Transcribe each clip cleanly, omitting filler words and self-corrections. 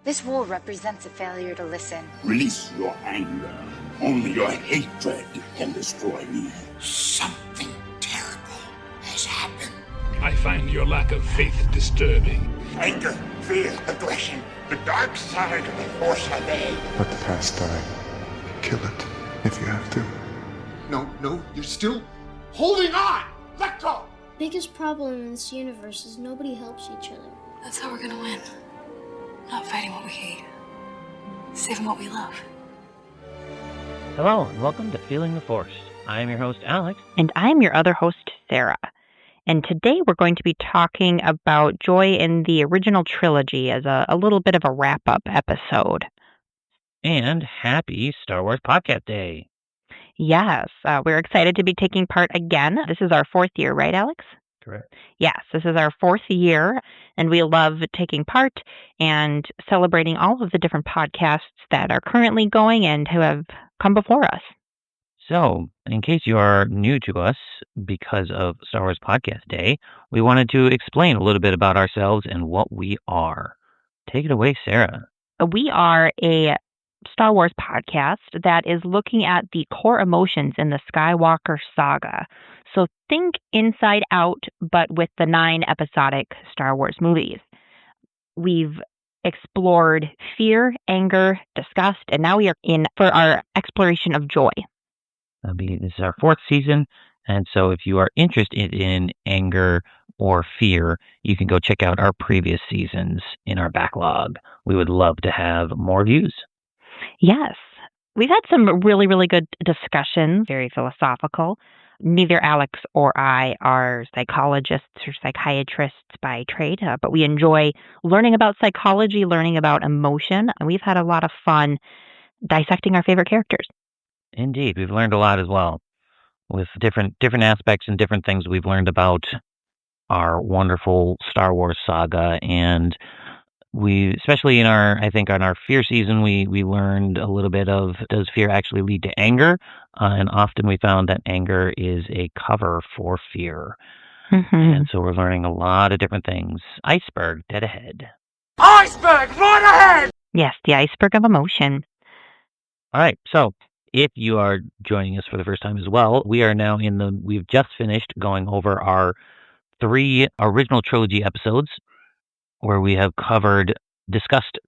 This war represents a failure to listen. Release your anger. Only your hatred can destroy me. Something terrible has happened. I find your lack of faith disturbing. Anger, fear, aggression. The dark side of the Force I made. Let the past die. Kill it if you have to. No, you're still holding on! Let go! Biggest problem in this universe is nobody helps each other. That's how we're gonna win. Not fighting what we hate. Saving what we love. Hello, and welcome to Feeling the Force. I'm your host, Alex. And I'm your other host, Sarah. And today we're going to be talking about joy in the original trilogy as a little bit of a wrap-up episode. And happy Star Wars Podcast Day. Yes, we're excited to be taking part again. This is our fourth year, right, Alex? Correct. Yes, this is our fourth year, and we love taking part and celebrating all of the different podcasts that are currently going and who have come before us. So, in case you are new to us because of Star Wars Podcast Day, we wanted to explain a little bit about ourselves and what we are. Take it away, Sarah. We are a Star Wars podcast that is looking at the core emotions in the Skywalker saga. So think Inside Out, but with the 9 episodic Star Wars movies. We've explored fear, anger, disgust, and now we are in for our exploration of joy. This is our 4th season, and so if you are interested in anger or fear, you can go check out our previous seasons in our backlog. We would love to have more views. Yes. We've had some really, really good discussions, very philosophical. Neither Alex or I are psychologists or psychiatrists by trade, but we enjoy learning about psychology, learning about emotion, and we've had a lot of fun dissecting our favorite characters. Indeed, we've learned a lot as well with different aspects and different things we've learned about our wonderful Star Wars saga. And we, especially in our fear season, we learned a little bit of, does fear actually lead to anger? And often we found that anger is a cover for fear. Mm-hmm. And so we're learning a lot of different things. Iceberg, dead ahead. Iceberg, right ahead! Yes, the iceberg of emotion. All right, so if you are joining us for the first time as well, we are now we've just finished going over our 3 original trilogy episodes, where we have discussed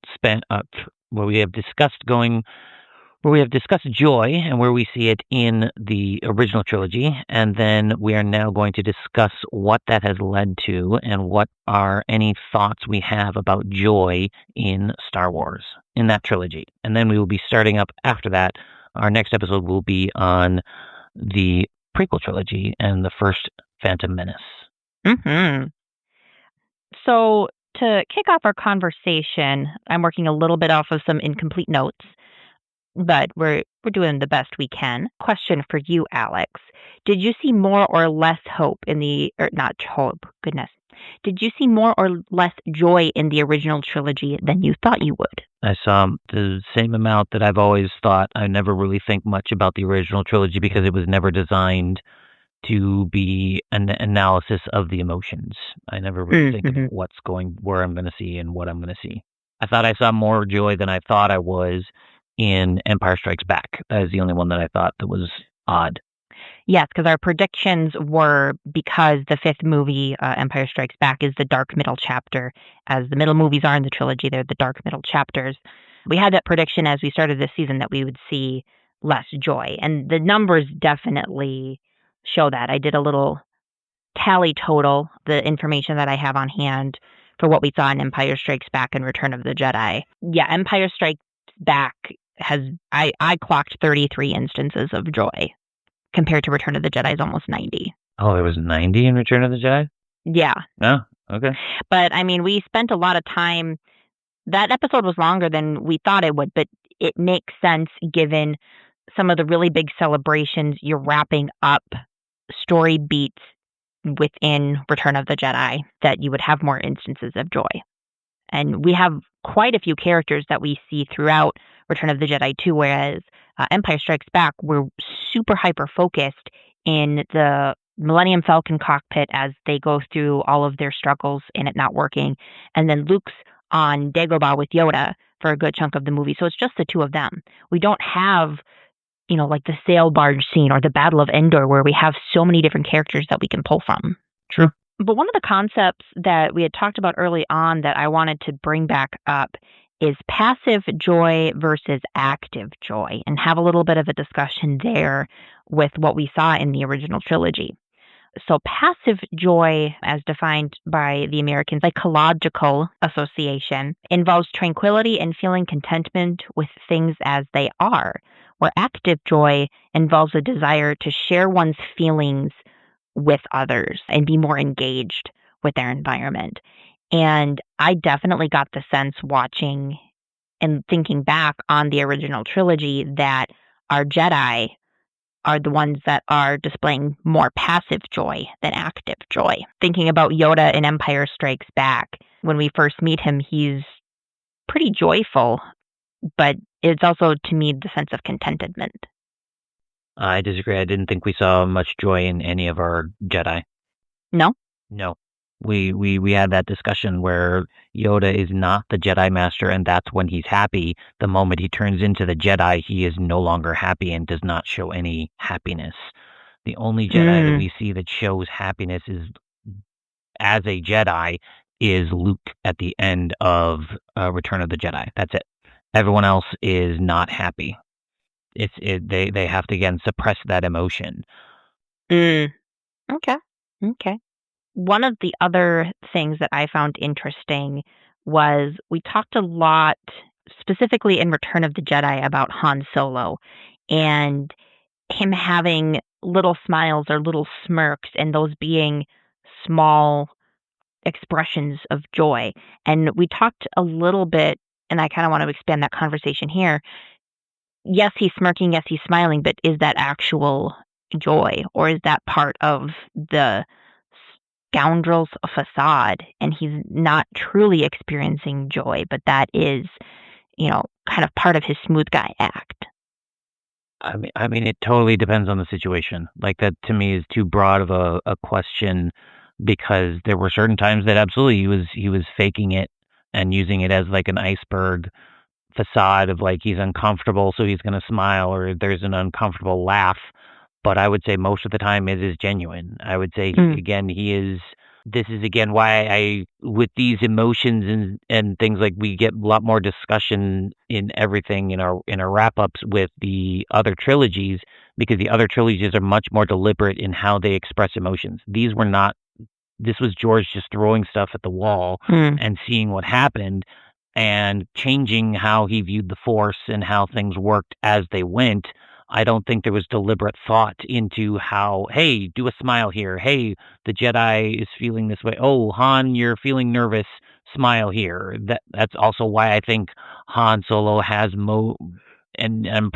joy and where we see it in the original trilogy, and then we are now going to discuss what that has led to and what are any thoughts we have about joy in Star Wars in that trilogy. And then we will be starting up after that. Our next episode will be on the prequel trilogy and the first Phantom Menace. Mm-hmm. So to kick off our conversation, I'm working a little bit off of some incomplete notes, but we're doing the best we can. Question for you, Alex. Did you see more or less hope in Did you see more or less joy in the original trilogy than you thought you would? I saw the same amount that I've always thought. I never really think much about the original trilogy because it was never designed to be an analysis of the emotions. I never really think of where I'm going to see and what I'm going to see. I thought I saw more joy than I thought I was in Empire Strikes Back. That is the only one that I thought that was odd. Yes, because our predictions were, because the 5th movie, Empire Strikes Back, is the dark middle chapter. As the middle movies are in the trilogy, they're the dark middle chapters. We had that prediction as we started this season that we would see less joy. And the numbers definitely show that. I did a little tally total, the information that I have on hand for what we saw in Empire Strikes Back and Return of the Jedi. Yeah, Empire Strikes Back I clocked 33 instances of joy compared to Return of the Jedi's almost 90. Oh, there was 90 in Return of the Jedi? Yeah. Oh, okay. But, I mean, we spent a lot of time. That episode was longer than we thought it would, but it makes sense given some of the really big celebrations. You're wrapping up story beats within Return of the Jedi that you would have more instances of joy. And we have quite a few characters that we see throughout Return of the Jedi too, whereas Empire Strikes Back, we're super hyper-focused in the Millennium Falcon cockpit as they go through all of their struggles in it not working. And then Luke's on Dagobah with Yoda for a good chunk of the movie. So it's just the two of them. We don't have, like the sail barge scene or the Battle of Endor where we have so many different characters that we can pull from. True. But one of the concepts that we had talked about early on that I wanted to bring back up is passive joy versus active joy, and have a little bit of a discussion there with what we saw in the original trilogy. So passive joy, as defined by the American Psychological Association, involves tranquility and feeling contentment with things as they are, where active joy involves a desire to share one's feelings with others and be more engaged with their environment. And I definitely got the sense watching and thinking back on the original trilogy that our Jedi are the ones that are displaying more passive joy than active joy. Thinking about Yoda in Empire Strikes Back, when we first meet him, he's pretty joyful, but it's also, to me, the sense of contentment. I disagree. I didn't think we saw much joy in any of our Jedi. No? No. We had that discussion where Yoda is not the Jedi Master, and that's when he's happy. The moment he turns into the Jedi, he is no longer happy and does not show any happiness. The only Jedi that we see that shows happiness is, as a Jedi, is Luke at the end of Return of the Jedi. That's it. Everyone else is not happy. They have to, again, suppress that emotion. Okay. One of the other things that I found interesting was we talked a lot, specifically in Return of the Jedi, about Han Solo and him having little smiles or little smirks, and those being small expressions of joy. And we talked a little bit, and I kind of want to expand that conversation here. Yes, he's smirking, yes, he's smiling, but is that actual joy, or is that part of the scoundrel's facade, and he's not truly experiencing joy, but that is, kind of part of his smooth guy act? I mean, it totally depends on the situation. Like, that to me is too broad of a question, because there were certain times that absolutely he was faking it and using it as like an iceberg facade of like he's uncomfortable, so he's going to smile, or there's an uncomfortable laugh. But I would say most of the time it is genuine. I would say, again, this is again why with these emotions and things, like, we get a lot more discussion in everything in our wrap-ups with the other trilogies, because the other trilogies are much more deliberate in how they express emotions. These were not. This was George just throwing stuff at the wall and seeing what happened, and changing how he viewed the Force and how things worked as they went. I don't think there was deliberate thought into how, hey, do a smile here. Hey, the Jedi is feeling this way. Oh, Han, you're feeling nervous. Smile here. That's also why I think Han Solo has and I'm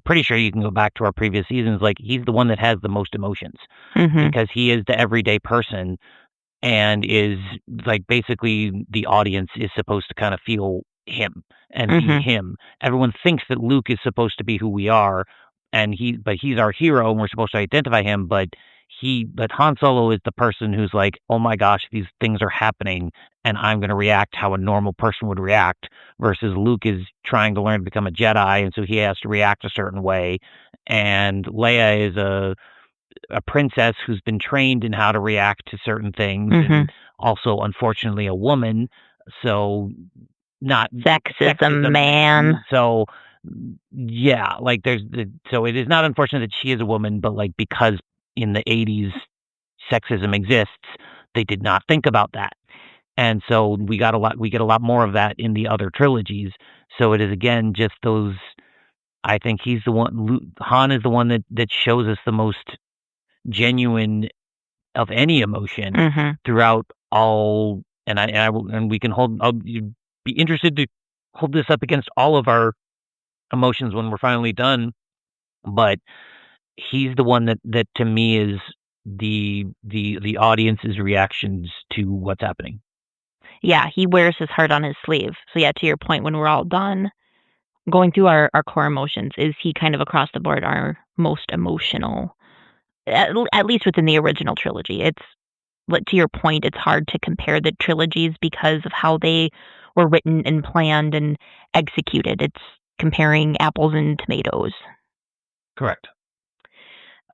pretty sure you can go back to our previous seasons. Like, he's the one that has the most emotions, because he is the everyday person, and is like, basically the audience is supposed to kind of feel him and be him. Everyone thinks that Luke is supposed to be who we are, but he's our hero and we're supposed to identify him, but Han Solo is the person who's like, oh my gosh, these things are happening and I'm going to react how a normal person would react, versus Luke is trying to learn to become a Jedi, and so he has to react a certain way. And Leia is a princess who's been trained in how to react to certain things, and also, unfortunately, a woman, so not Sexism, man. So yeah, like, so it is not unfortunate that she is a woman, but like, because in the 80s sexism exists, they did not think about that. And so we get a lot more of that in the other trilogies. So it is, again, just those. I think he's the one. Han is the one that shows us the most genuine of any emotion throughout all. And we can hold. I'll be interested to hold this up against all of our emotions when we're finally done. But he's the one that to me is the audience's reactions to what's happening. Yeah, he wears his heart on his sleeve. So yeah, to your point, when we're all done going through our core emotions, is he kind of across the board our most emotional, at least within the original trilogy? It's, to your point, it's hard to compare the trilogies because of how they were written and planned and executed. It's comparing apples and tomatoes. Correct.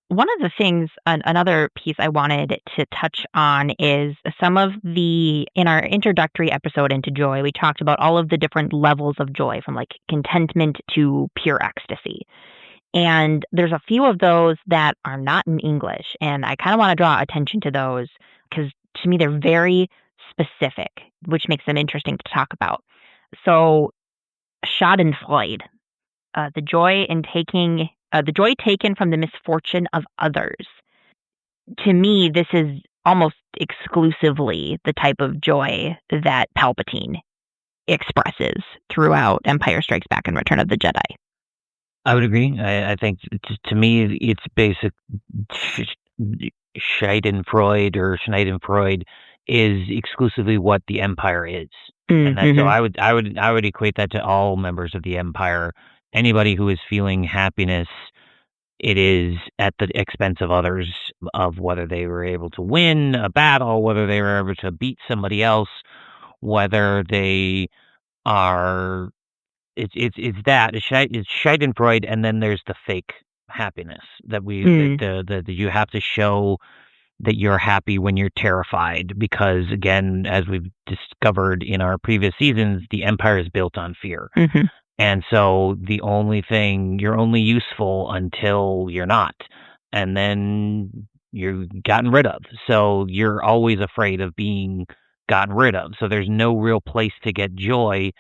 One of the things, another piece I wanted to touch on is some of in our introductory episode into joy, we talked about all of the different levels of joy from like contentment to pure ecstasy. And there's a few of those that are not in English. And I kind of want to draw attention to those because to me, they're very specific, which makes them interesting to talk about. So Schadenfreude, the joy taken from the misfortune of others. To me, this is almost exclusively the type of joy that Palpatine expresses throughout Empire Strikes Back and Return of the Jedi. I would agree. I think to me, it's basic. Schadenfreude is exclusively what the Empire is, and so I would equate that to all members of the Empire. Anybody who is feeling happiness, it is at the expense of others, of whether they were able to win a battle, whether they were able to beat somebody else, whether they are. It's Schadenfreude, and then there's the fake happiness that that you have to show that you're happy when you're terrified, because again, as we've discovered in our previous seasons, the Empire is built on fear. And so you're only useful until you're not, and then you're gotten rid of. So you're always afraid of being gotten rid of. So there's no real place to get joy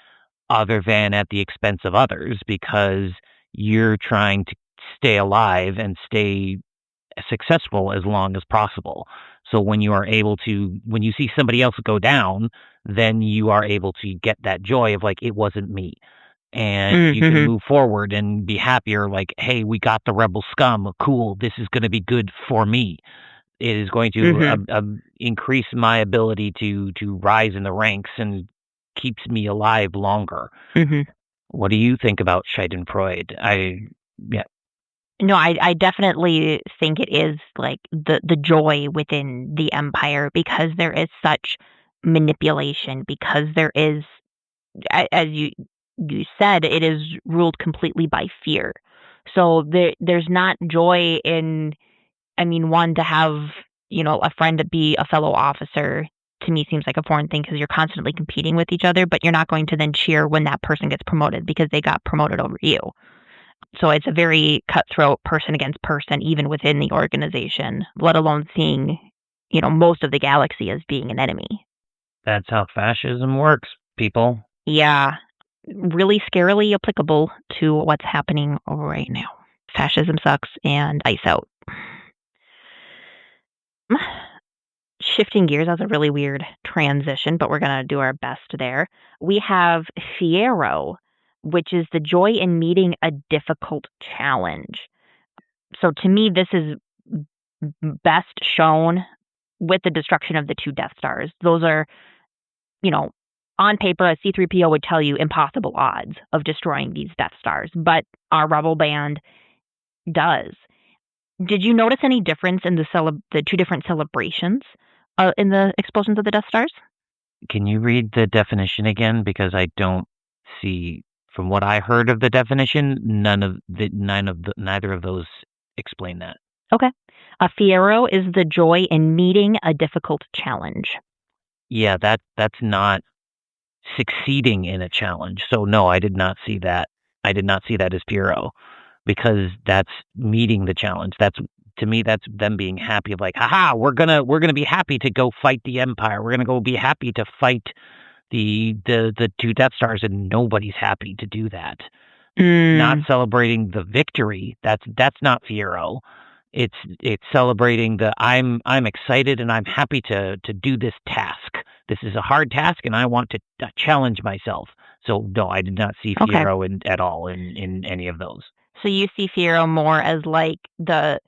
other than at the expense of others, because you're trying to stay alive and stay successful as long as possible. So when you see somebody else go down, then you are able to get that joy of like, it wasn't me. And you can move forward and be happier, like, hey, we got the rebel scum. Cool. This is going to be good for me. It is going to increase my ability to rise in the ranks and keeps me alive longer. What do you think about Schadenfreude? No, I definitely think it is like the joy within the Empire, because there is such manipulation, because there is, as you said, it is ruled completely by fear. So there's not joy in, one, to have, a friend to be a fellow officer, to me seems like a foreign thing because you're constantly competing with each other, but you're not going to then cheer when that person gets promoted because they got promoted over you. So it's a very cutthroat person against person, even within the organization, let alone seeing, most of the galaxy as being an enemy. That's how fascism works, people. Yeah, really scarily applicable to what's happening right now. Fascism sucks and ice out. Shifting gears, that's a really weird transition, but we're going to do our best there. We have Fiero, which is the joy in meeting a difficult challenge. So to me, this is best shown with the destruction of the 2 Death Stars. Those are, on paper, a C-3PO would tell you impossible odds of destroying these Death Stars, but our Rebel band does. Did you notice any difference in the 2 different celebrations in the explosions of the Death Stars? Can you read the definition again? Because I don't see, from what I heard of the definition, neither of those explain that. Okay. A Fiero is the joy in meeting a difficult challenge. Yeah, that's not succeeding in a challenge. So no, I did not see that. I did not see that as Fiero, because that's meeting the challenge. To me, that's them being happy, like, haha, we're gonna be happy to go fight the Empire. We're gonna go be happy to fight the 2 Death Stars, and nobody's happy to do that. Not celebrating the victory. That's not Fiero. It's celebrating the I'm excited and I'm happy to do this task. This is a hard task and I want to challenge myself. So no, I did not see Fiero at all in any of those. So you see Fiero more as like the,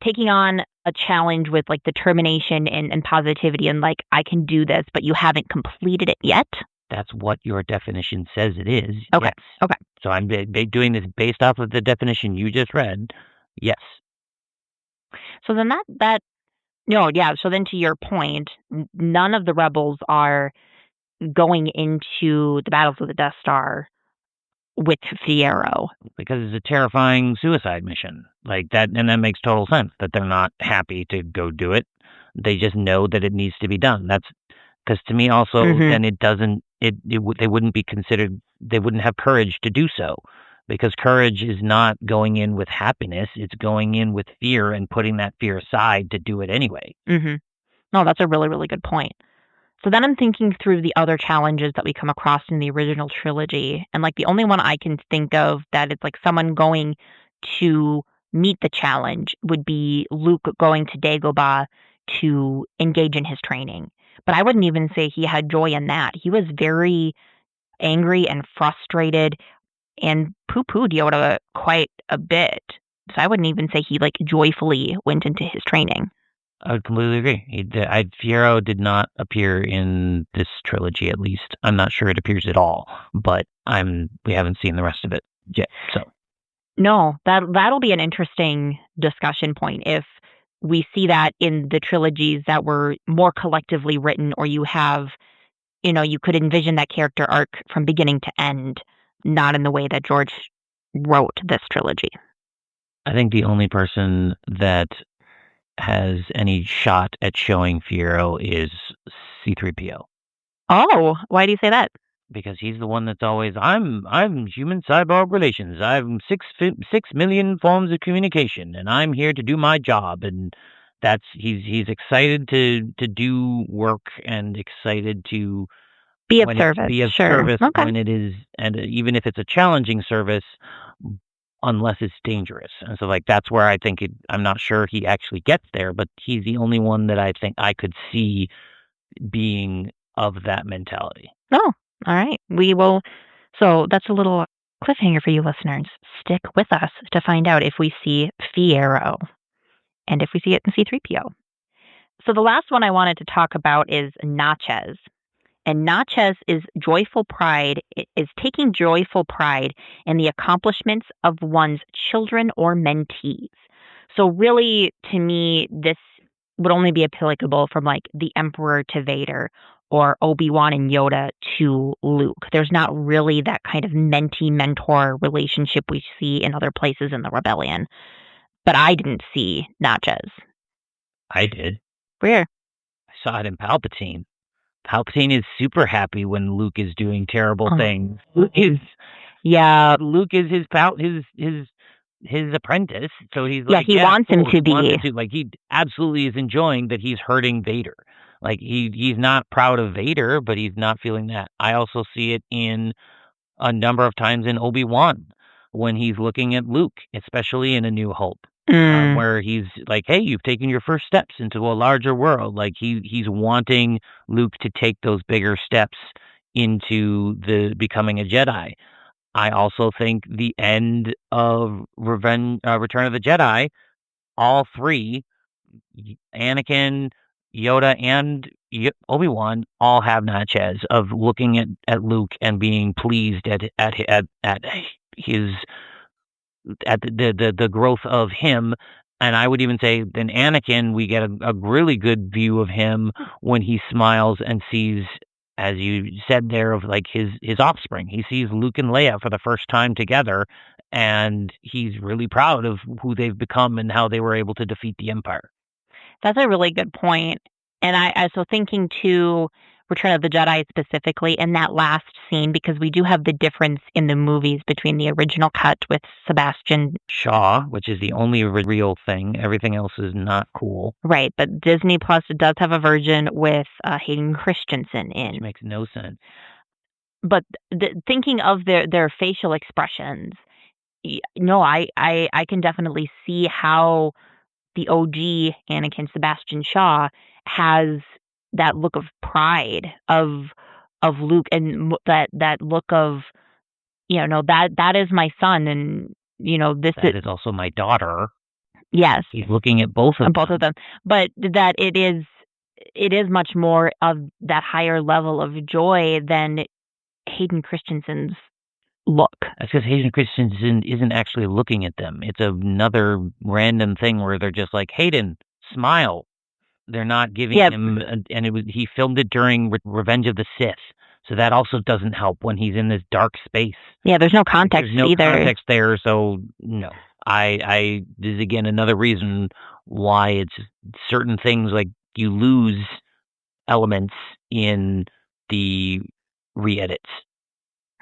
taking on a challenge with like determination and positivity and like, I can do this, but you haven't completed it yet? That's what your definition says it is. Okay. Yes. Okay. So I'm doing this based off of the definition you just read. Yes. So then So then to your point, none of the rebels are going into the battles of the Death Star with Fiyero. Because it's a terrifying suicide mission. Like that, and that makes total sense that they're not happy to go do it. They just know that it needs to be done. That's because to me also, then it doesn't. They wouldn't be considered. They wouldn't have courage to do so, because courage is not going in with happiness. It's going in with fear and putting that fear aside to do it anyway. No, that's a really, really good point. So then I'm thinking through the other challenges that we come across in the original trilogy, and like the only one I can think of that it's like someone going to meet the challenge would be Luke going to Dagobah to engage in his training. But I wouldn't even say he had joy in that. He was very angry and frustrated and poo-pooed Yoda quite a bit. So I wouldn't even say he like joyfully went into his training. I would completely agree. Fiyero did not appear in this trilogy, at least. I'm not sure it appears at all, but we haven't seen the rest of it yet. So no, that'll be an interesting discussion point if we see that in the trilogies that were more collectively written, or you have, you could envision that character arc from beginning to end, not in the way that George wrote this trilogy. I think the only person that has any shot at showing Fiyero is C-3PO. Oh, why do you say that? Because he's the one that's always, I'm human cyborg relations. I'm 6 million forms of communication, and I'm here to do my job. And he's excited to do work and excited to be of service. Service when it is, and even if it's a challenging service, unless it's dangerous. And so that's where I think I'm not sure he actually gets there, but he's the only one that I think I could see being of that mentality. Oh, all right. We will. So that's a little cliffhanger for you listeners. Stick with us to find out if we see Fiyero and if we see it in C-3PO. So the last one I wanted to talk about is Natchez. And Natchez is taking joyful pride in the accomplishments of one's children or mentees. So really, to me, this would only be applicable from like the Emperor to Vader, or Obi-Wan and Yoda to Luke. There's not really that kind of mentee-mentor relationship we see in other places in the Rebellion. But I didn't see Natchez. I did. Where? I saw it in Palpatine. Palpatine is super happy when Luke is doing terrible things. Luke is his apprentice, so he's like, he wants him to be. He absolutely is enjoying that he's hurting Vader. Like he's not proud of Vader, but he's not feeling that. I also see it in a number of times in Obi-Wan when he's looking at Luke, especially in A New Hope. Where he's like, hey, you've taken your first steps into a larger world. Like he's wanting Luke to take those bigger steps into the becoming a Jedi. I also think the end of Return of the Jedi, all three, Anakin, Yoda, and Obi-Wan, all have Natchez of looking at Luke and being pleased at his the growth of him. And I would even say in Anakin, we get a really good view of him when he smiles and sees, as you said there, of like his offspring. He sees Luke and Leia for the first time together, and he's really proud of who they've become and how they were able to defeat the Empire. That's a really good point. And I so thinking to Return of the Jedi specifically in that last scene, because we do have the difference in the movies between the original cut with Sebastian Shaw, which is the only real thing. Everything else is not cool. Right, but Disney Plus does have a version with Hayden Christensen in. Which makes no sense. But thinking of their facial expressions, no, I can definitely see how the OG Anakin Sebastian Shaw has that look of pride of Luke, and that look of, that is my son, and this is also my daughter. Yes, he's looking at both of them, but that it is much more of that higher level of joy than Hayden Christensen's look. That's because Hayden Christensen isn't actually looking at them. It's another random thing where they're just like, Hayden, smile. They're not giving him, and he filmed it during Revenge of the Sith. So that also doesn't help when he's in this dark space. Yeah, there's no context There's no either. context there, so no. I this is again another reason why it's certain things like you lose elements in the re-edits.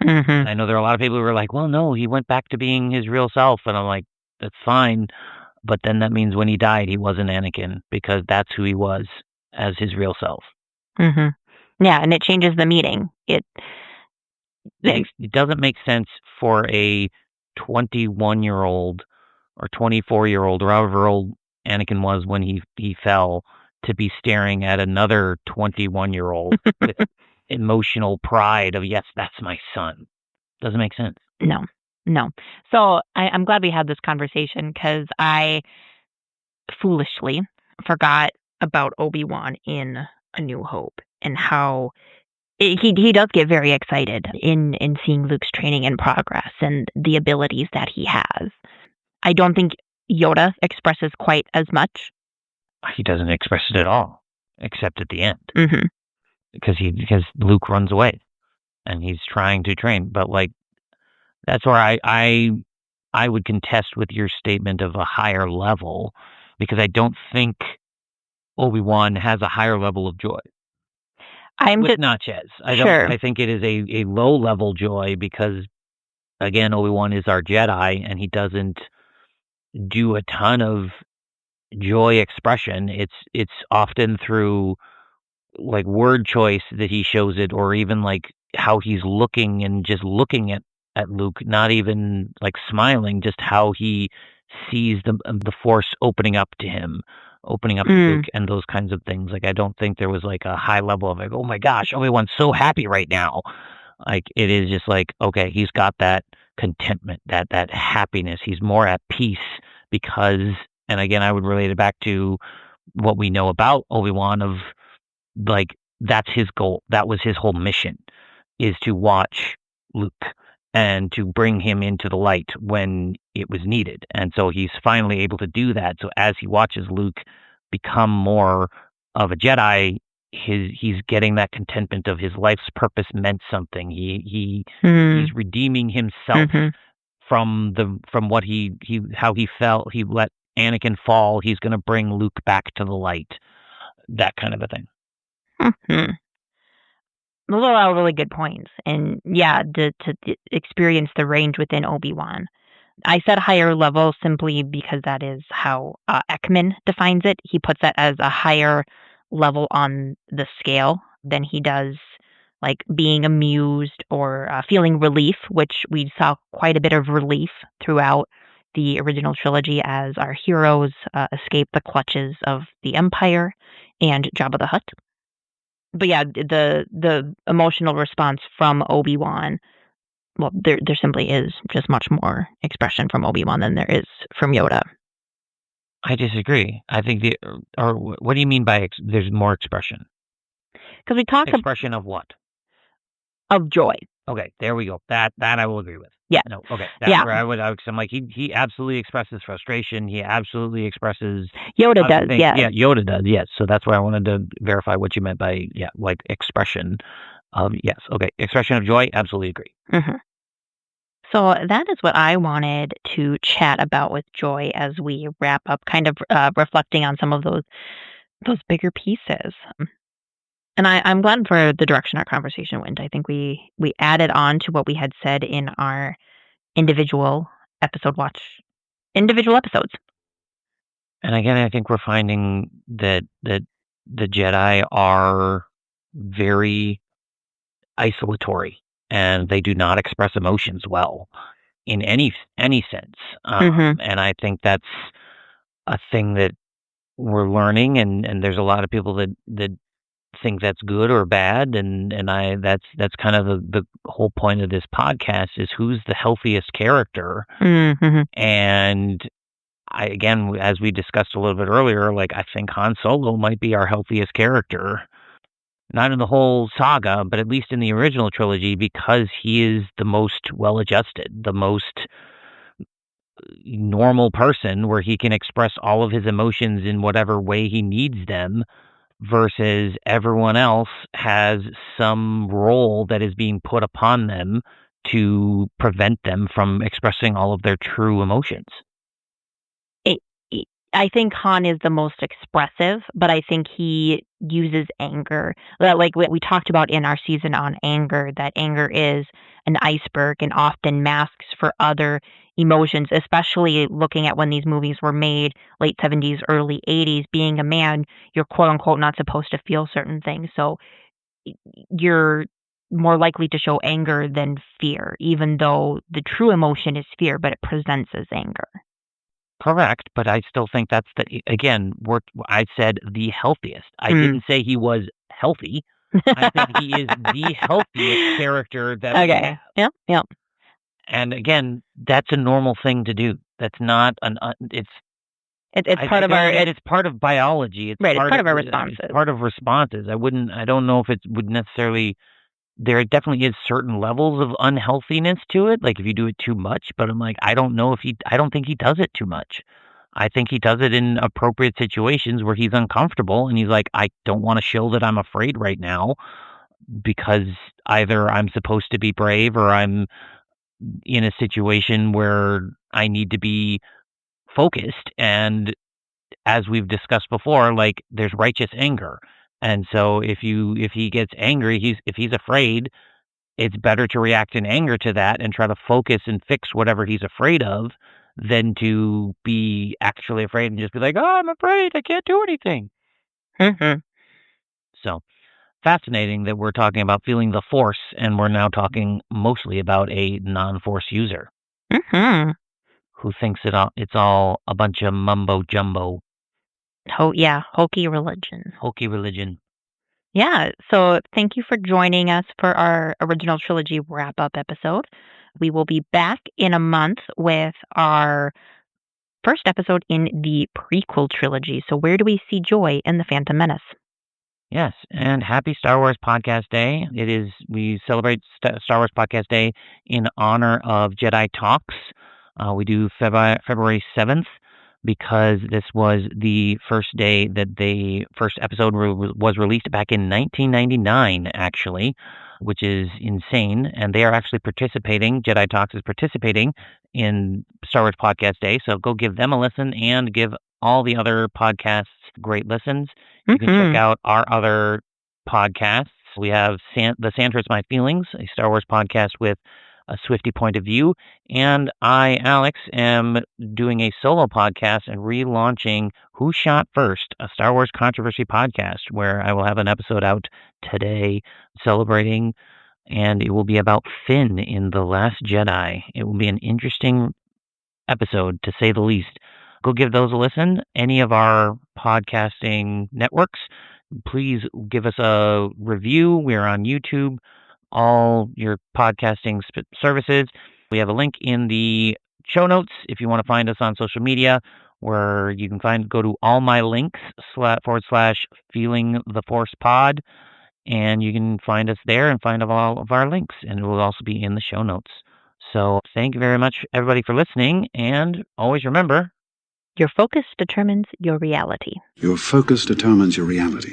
Mm-hmm. I know there are a lot of people who are like, well, no, he went back to being his real self, and I'm like, that's fine, but then that means when he died, he wasn't Anakin because that's who he was as his real self. Mm-hmm. Yeah, and it changes the meaning. It doesn't make sense for a 21-year-old or 24-year-old or however old Anakin was when he fell to be staring at another 21-year-old with emotional pride of, yes, that's my son. Doesn't make sense. No. So I'm glad we had this conversation because I foolishly forgot about Obi-Wan in A New Hope and how he does get very excited in seeing Luke's training in progress and the abilities that he has. I don't think Yoda expresses quite as much. He doesn't express it at all, except at the end, Mm-hmm. because Luke runs away, and he's trying to train. But like, that's where I would contest with your statement of a higher level, because I don't think Obi-Wan has a higher level of joy. With Natchez. I think it is a low level joy because, again, Obi-Wan is our Jedi, and he doesn't do a ton of joy expression. It's often through like word choice that he shows it, or even like how he's looking and just looking at Luke, not even like smiling, just how he sees the Force opening up to him, opening up to Luke, and those kinds of things. Like, I don't think there was like a high level of like, oh my gosh, Obi-Wan's so happy right now. Like, it is just like, okay, he's got that contentment, that happiness. He's more at peace because, and again, I would relate it back to what we know about Obi-Wan of like, that's his goal. That was his whole mission, is to watch Luke and to bring him into the light when it was needed. And so he's finally able to do that. So as he watches Luke become more of a Jedi, he's getting that contentment of his life's purpose meant something. He's redeeming himself from what how he felt. He let Anakin fall. He's going to bring Luke back to the light. That kind of a thing. Mm-hmm. Those are all really good points. And yeah, to experience the range within Obi-Wan. I said higher level simply because that is how Ekman defines it. He puts that as a higher level on the scale than he does like being amused or feeling relief, which we saw quite a bit of relief throughout the original trilogy as our heroes escape the clutches of the Empire and Jabba the Hutt. But yeah, the emotional response from Obi-Wan, well, there simply is just much more expression from Obi-Wan than there is from Yoda. I disagree. I think or what do you mean by there's more expression? Because we talk expression of what? Of joy. Okay, there we go. That I will agree with. Yeah. No. Okay. That's where I would. I'm like he absolutely expresses frustration. He absolutely expresses. Yoda does. Yeah. Yeah. Yoda does. Yes. So that's why I wanted to verify what you meant by like expression. Yes. Okay. Expression of joy. Absolutely agree. Mm-hmm. So that is what I wanted to chat about with Joy as we wrap up, kind of reflecting on some of those bigger pieces. And I'm glad for the direction our conversation went. I think we added on to what we had said in our individual episodes. And again, I think we're finding that the Jedi are very isolatory, and they do not express emotions well in any sense. And I think that's a thing that we're learning, and there's a lot of people that think that's good or bad, and that's kind of the whole point of this podcast is who's the healthiest character. And again, as we discussed a little bit earlier, like I think Han Solo might be our healthiest character. Not in the whole saga, but at least in the original trilogy, because he is the most well-adjusted, the most normal person, where he can express all of his emotions in whatever way he needs them, versus everyone else has some role that is being put upon them to prevent them from expressing all of their true emotions. I think Han is the most expressive, but I think he uses anger. Like we talked about in our season on anger, that anger is an iceberg and often masks for other emotions, especially looking at when these movies were made, late 70s, early 80s. Being a man, you're quote unquote not supposed to feel certain things. So you're more likely to show anger than fear, even though the true emotion is fear, but it presents as anger. Correct, but I still think that's I said the healthiest. I didn't say he was healthy. I think he is the healthiest character that we have. Yep. And again, that's a normal thing to do. That's not it's part of biology. It's part of our responses. It's part of responses. I don't know if it would necessarily. There definitely is certain levels of unhealthiness to it, like if you do it too much, but I'm like, I don't think he does it too much. I think he does it in appropriate situations where he's uncomfortable and he's like, I don't want to show that I'm afraid right now because either I'm supposed to be brave or I'm in a situation where I need to be focused. And as we've discussed before, like there's righteous anger. And so if he gets angry, if he's afraid, it's better to react in anger to that and try to focus and fix whatever he's afraid of than to be actually afraid and just be like, oh, I'm afraid, I can't do anything. So fascinating that we're talking about feeling the Force and we're now talking mostly about a non-Force user who thinks it's all a bunch of mumbo jumbo. Hokey religion. Hokey religion. Yeah, so thank you for joining us for our original trilogy wrap-up episode. We will be back in a month with our first episode in the prequel trilogy. So where do we see Joy in The Phantom Menace? Yes, and happy Star Wars Podcast Day. We celebrate Star Wars Podcast Day in honor of Jedi Talks. We do February 7th. Because this was the first day that the first episode was released back in 1999, actually, which is insane. And they are actually participating. Jedi Talks is participating in Star Wars Podcast Day. So go give them a listen and give all the other podcasts great listens. You can check out our other podcasts. We have The Sandra's My Feelings, a Star Wars podcast with a Swiftie point of view, and I, Alex, am doing a solo podcast and relaunching Who Shot First, a Star Wars controversy podcast, where I will have an episode out today celebrating, and it will be about Finn in The Last Jedi. It will be an interesting episode, to say the least. Go give those a listen. Any of our podcasting networks, please give us a review. We're on YouTube, all your podcasting services. We have a link in the show notes if you want to find us on social media, where you can go to all my links / feeling the force pod, and you can find us there and find all of our links, and it will also be in the show notes. So thank you very much, everybody, for listening, and always remember, your focus determines your reality. Your focus determines your reality.